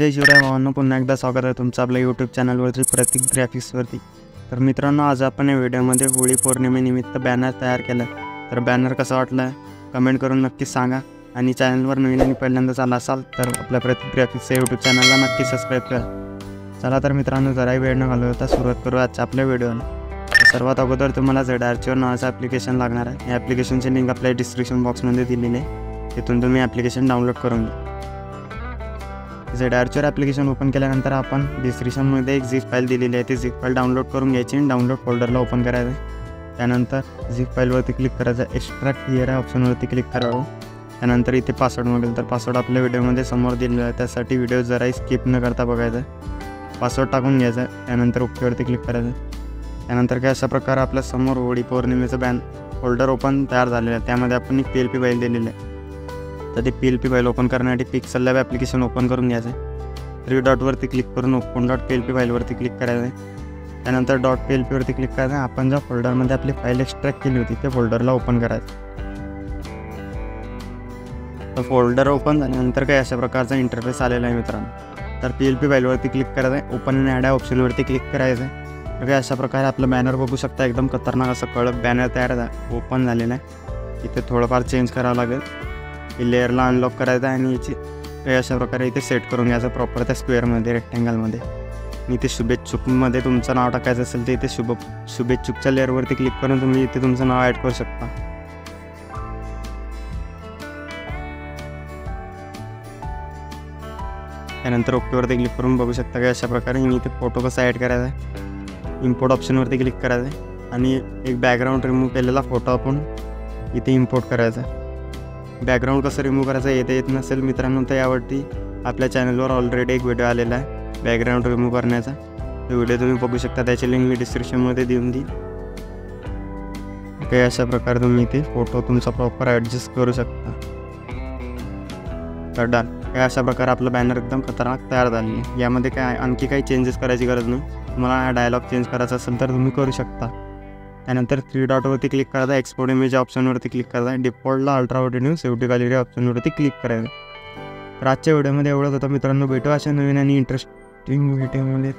जय शिवराय भावांनो, पुन्हा एकदा स्वागत आहे तुमचं आपल्या यूट्यूब चॅनलवरती प्रतीक ग्राफिक्सवरती। तर मित्रांनो, आज आपण या व्हिडिओमध्ये होळी पौर्णिमेनिमित्त बॅनर तयार केला। तर बॅनर कसा वाटला कमेंट करून नक्कीच सांगा आणि चॅनलवर नवीन आणि पहिल्यांदाच आला असाल तर आपल्या प्रतीक ग्राफिक्स यूट्यूब चॅनलला नक्की सबस्क्राइब करा। चला तर मित्रांनो, जराही वेळ न घालवता सुरुवात करू आजच्या आपल्या व्हिडिओला। सर्वात अगोदर तुम्हाला ZArchiver नावाचं ॲप्लिकेशन लागणार आहे। या ॲप्लिकेशनची लिंक आपल्या डिस्क्रिप्शन बॉक्समध्ये दिलेली आहे, तिथून तुम्ही ॲप्लिकेशन डाउनलोड करून घ्या। ZArchiver ॲप्लिकेशन ओपन केल्यानंतर आपण डिस्क्रिप्शनमध्ये एक झिप फाईल दिलेली आहे, ती झिप फाईल डाउनलोड करून घ्यायची आणि डाउनलोड फोल्डरला ओपन करायचं। त्यानंतर झिप फाईलवरती क्लिक करायचं, एक्स्ट्रॅक्ट हिअर या ऑप्शनवरती क्लिक करावं। त्यानंतर इथे पासवर्ड मागेल, तर पासवर्ड आपल्या व्हिडिओमध्ये समोर दिलेला आहे, त्यासाठी व्हिडिओ जराही स्किप न करता बघायचा। पासवर्ड टाकून घ्यायचा, त्यानंतर ओकेवरती क्लिक करायचं। त्यानंतर काय अशा प्रकारे आपल्या समोर होळी पौर्णिमेचं फोल्डर ओपन तयार झालेलं आहे। त्यामध्ये आपण एक PLP फाईल दिलेली आहे, तर ती PLP फाईल ओपन करण्यासाठी पिक्सल लॅब ॲप्लिकेशन ओपन करून घ्यायचं आहे। 3 डॉटवरती क्लिक करून ओपन .plp फाईलवरती क्लिक करायचं आहे। त्यानंतर .plp वरती क्लिक करायचं, आपण ज्या फोल्डरमध्ये आपली फाईल एक्स्ट्रॅक्ट केली होती त्या फोल्डरला ओपन करायचं। तर फोल्डर ओपन झाल्यानंतर काय अशा प्रकारचा इंटरफेस आलेला आहे मित्रांनो। तर PLP फाईलवरती क्लिक करायचं आहे, ओपन आणि ॲड या ऑप्शनवरती क्लिक करायचं आहे। तर काय अशा प्रकारे आपलं बॅनर बघू शकता, एकदम खतरनाक असं कडक बॅनर तयार ओपन झालेलं आहे। इथे थोडंफार चेंज करावं लागेल, लेअरला अनलॉक करायचं आणि याची काही अशा प्रकारे इथे सेट करून घ्यायचं प्रॉपर त्या स्क्वेअरमध्ये, रेक्टँगलमध्ये। इथे शुभेच्छुकमध्ये तुमचं नाव टाकायचं असेल तर इथे शुभेच्छुकच्या लेअरवरती क्लिक करून तुम्ही इथे तुमचं नाव ॲड करू शकता। त्यानंतर ओकेवरती क्लिक करून बघू शकता की अशा प्रकारे मी इथे फोटो कसा ॲड करायचा आहे, इम्पोर्ट ऑप्शनवरती क्लिक करायचं आहे आणि एक बॅकग्राऊंड रिमूव्ह केलेला फोटो आपण इथे इम्पोर्ट करायचा आहे। बॅकग्राऊंड कसं रिमूव्ह करायचं येत नसेल मित्रांनो, तर यावरती आपल्या चॅनलवर ऑलरेडी एक व्हिडिओ आलेला आहे बॅकग्राऊंड रिमूव्ह करण्याचा, तो व्हिडिओ तुम्ही बघू शकता, त्याची लिंक मी डिस्क्रिप्शनमध्ये देऊन देईन। काही अशा प्रकारे तुम्ही इथे फोटो तुमचा प्रॉपर ॲडजस्ट करू शकता। तर डन, काही अशा प्रकारे आपलं बॅनर एकदम खतरनाक तयार झालेलं आहे। यामध्ये काय आणखी काही चेंजेस करायची गरज नाही, तुम्हाला डायलॉग चेंज करायचा असेल तर तुम्ही करू शकता। त्यानंतर 3 डॉटवरती क्लिक करायचा, एक्सपोर्ट इमेज ऑप्शनवरती क्लिक करायचा, डिफॉल्टला अल्ट्रा व्हाईट सेव्हटी गॅलरी ऑप्शनवरती क्लिक करायचं। तर आजच्या व्हिडिओमध्ये एवढंच होतं मित्रांनो, भेटू अशा नवीन आणि इंटरेस्टिंग व्हिडिओमध्ये।